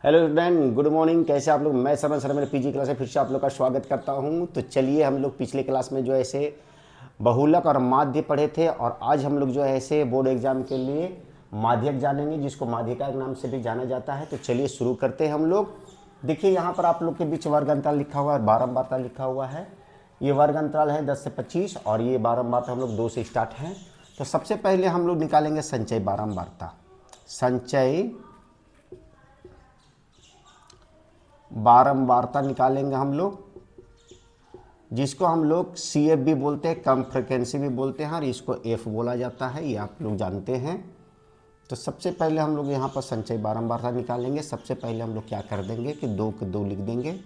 Hello student, good morning. कैसे आप लोग? मैं सरवण सर मेरे पीजी क्लास में फिर से आप लोग का स्वागत करता हूं। तो चलिए, हम लोग पिछले क्लास में जो है ऐसे बहुलक और माध्य पढ़े थे, और आज हम लोग जो है ऐसे बोर्ड एग्जाम के लिए माध्यक जानेंगे, जिसको माध्यिका के नाम से भी जाना जाता है। तो चलिए शुरू करते हैं हम लोग। देखिए, यहाँ पर आप लोग के बीच वर्ग अंतराल लिखा हुआ है, बारंबारता लिखा हुआ है। ये वर्ग अंतराल है 10 से 25, और ये बारंबारता हम लोग 2 से स्टार्ट हैं। तो सबसे पहले हम लोग निकालेंगे संचय बारंबारता। संचय बारंबारता निकालेंगे हम लोग, जिसको हम लोग CF भी बोलते हैं, कम फ्रिक्वेंसी भी बोलते हैं, और इसको F बोला जाता है, ये आप लोग जानते हैं। तो सबसे पहले हम लोग यहाँ पर संचय बारंबारता निकालेंगे। सबसे पहले हम लोग क्या कर देंगे कि 2 के 2 लिख देंगे,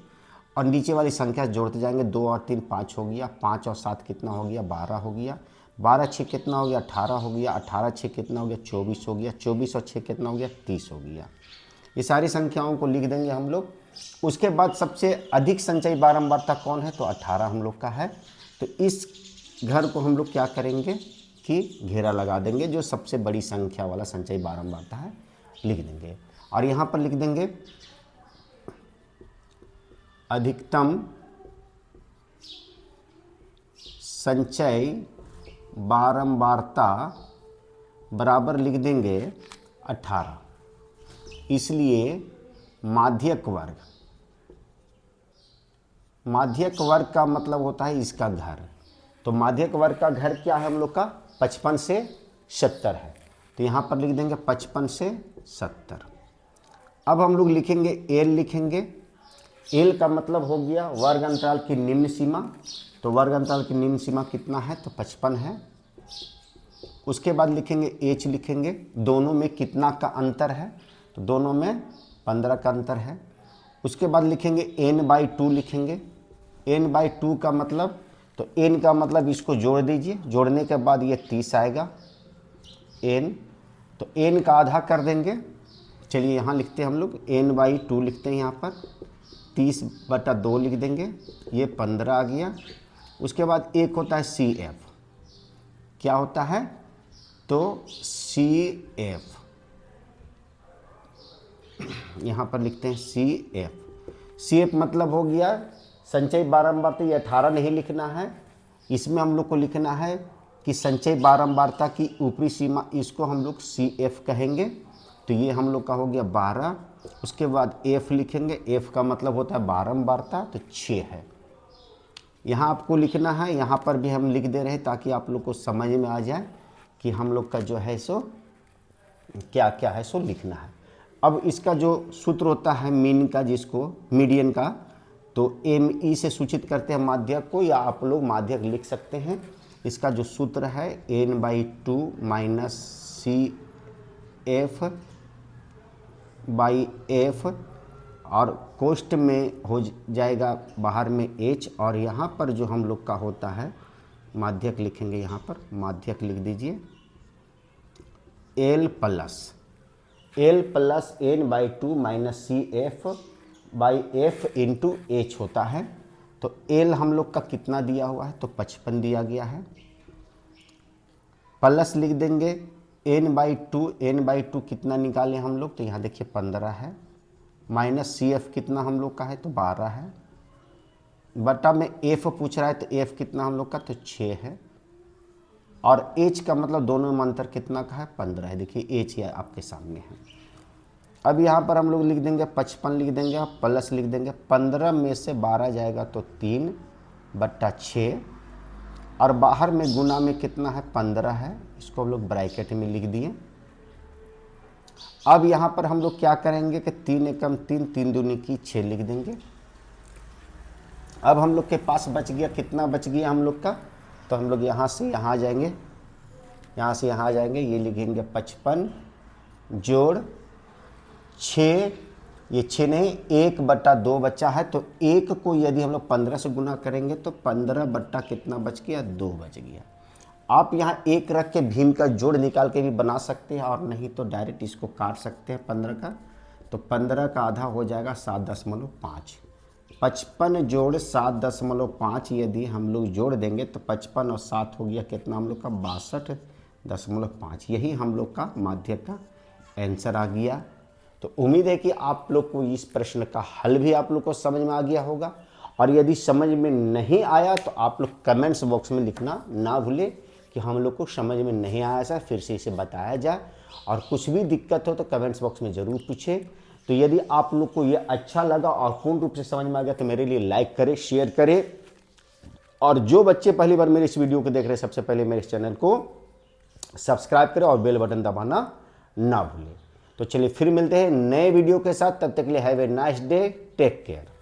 और नीचे वाली संख्या जोड़ते जाएंगे। 2 और 3 5 हो गया, 5 और 7 कितना हो गया? 12 हो गया। 12 6 कितना हो गया? 18 हो गया। 18 6 कितना हो गया? 24 हो गया। 24 और 6 कितना हो गया? 30 हो गया। ये सारी संख्याओं को लिख देंगे हम लोग। उसके बाद सबसे अधिक संचयी बारंबारता कौन है? तो 18 हम लोग का है। तो इस घर को हम लोग क्या करेंगे कि घेरा लगा देंगे, जो सबसे बड़ी संख्या वाला संचयी बारंबारता है लिख देंगे। और यहाँ पर लिख देंगे अधिकतम संचय बारंबारता बराबर लिख देंगे 18। इसलिए माध्यक वर्ग, माध्यक वर्ग का मतलब होता है इसका घर। तो माध्यक वर्ग का घर क्या है हम लोग का? 55 से 70 है। तो यहाँ पर लिख देंगे 55 से 70। अब हम लोग लिखेंगे एल, लिखेंगे एल का मतलब हो गया वर्ग अंतराल की निम्न सीमा। तो वर्ग अंतराल की निम्न सीमा कितना है? तो 55 है। उसके बाद लिखेंगे एच, लिखेंगे दोनों में कितना का अंतर है? तो दोनों में 15 का अंतर है। उसके बाद लिखेंगे n/2, लिखेंगे n/2 का मतलब, तो n का मतलब इसको जोड़ दीजिए, जोड़ने के बाद ये 30 आएगा n। तो n का आधा कर देंगे। चलिए यहाँ लिखते हैं हम लोग n/2 लिखते हैं, यहाँ पर 30/2 लिख देंगे, ये 15 आ गया। उसके बाद एक होता है CF। क्या होता है? तो CF यहाँ पर लिखते हैं CF मतलब हो गया संचय बारंबारता। ये 18 नहीं लिखना है, इसमें हम लोग को लिखना है कि संचय बारंबारता की ऊपरी सीमा, इसको हम लोग CF कहेंगे। तो ये हम लोग का हो गया 12। उसके बाद F लिखेंगे, F का मतलब होता है बारंबारता, तो 6 है। यहाँ आपको लिखना है, यहाँ पर भी हम लिख दे रहे हैं ताकि आप लोग को समझ में आ जाए कि हम लोग का जो है सो क्या क्या है सो लिखना है। अब इसका जो सूत्र होता है मीन का, जिसको मीडियन का, तो ME से सूचित करते हैं माध्यक को, या आप लोग माध्यक लिख सकते हैं। इसका जो सूत्र है n/2 माइनस CF/F, और कोष्ठ में हो जाएगा बाहर में H, और यहाँ पर जो हम लोग का होता है माध्यक लिखेंगे, यहाँ पर माध्यक लिख दीजिए L plus n/2 minus CF/F into H होता है। तो L हम लोग का कितना दिया हुआ है? तो 55 दिया गया है। प्लस लिख देंगे n/2 कितना निकालें हम लोग? तो यहाँ देखिए 15 है। माइनस CF कितना हम लोग का है? तो 12 है। बटा में F पूछ रहा है, तो F कितना हम लोग का? तो 6 है। और H का मतलब दोनों में अंतर कितना का है? 15 है। देखिए H ये आपके सामने है। अब यहाँ पर हम लोग लिख देंगे 55 लिख देंगे, प्लस लिख देंगे 15 में से 12 जाएगा तो 3/6, और बाहर में गुना में कितना है? 15 है। इसको हम लोग ब्रैकेट में लिख दिए। अब यहाँ पर हम लोग क्या करेंगे कि 3 एकम 3, 3 दूनी की 6 लिख देंगे। अब हम लोग के पास बच गया, कितना बच गया हम लोग का? तो हम लोग यहाँ से यहाँ आ जाएंगे, यहाँ से यहाँ आ जाएंगे, ये लिखेंगे 55 जोड़ 6, ये 6 नहीं 1/2 बचा है। तो 1 को यदि हम लोग 15 से गुना करेंगे तो 15 बट्टा कितना बच गया? 2 बच गया। आप यहाँ 1 रख के भीम का जोड़ निकाल के भी बना सकते हैं, और नहीं तो डायरेक्ट इसको काट सकते हैं 15 का। तो 15 का आधा हो जाएगा 7.5। 55 जोड़ 7.5 यदि हम लोग जोड़ देंगे तो 55 और 7 हो गया कितना हम लोग का? 62.5। यही हम लोग का माध्यक का आंसर आ गया। तो उम्मीद है कि आप लोग को इस प्रश्न का हल भी आप लोग को समझ में आ गया होगा। और यदि समझ में नहीं आया तो आप लोग कमेंट्स बॉक्स में लिखना ना भूलें कि हम लोग को समझ में नहीं आया सर, फिर से इसे बताया जाए। और कुछ भी दिक्कत हो तो कमेंट्स बॉक्स में ज़रूर पूछें। तो यदि आप लोग को ये अच्छा लगा और पूर्ण रूप से समझ में आ गया तो मेरे लिए लाइक करें, शेयर करें। और जो बच्चे पहली बार मेरे इस वीडियो को देख रहे हैं, सबसे पहले मेरे इस चैनल को सब्सक्राइब करें और बेल बटन दबाना ना भूलें। तो चलिए फिर मिलते हैं नए वीडियो के साथ, तब तक के लिए have a nice day, take care.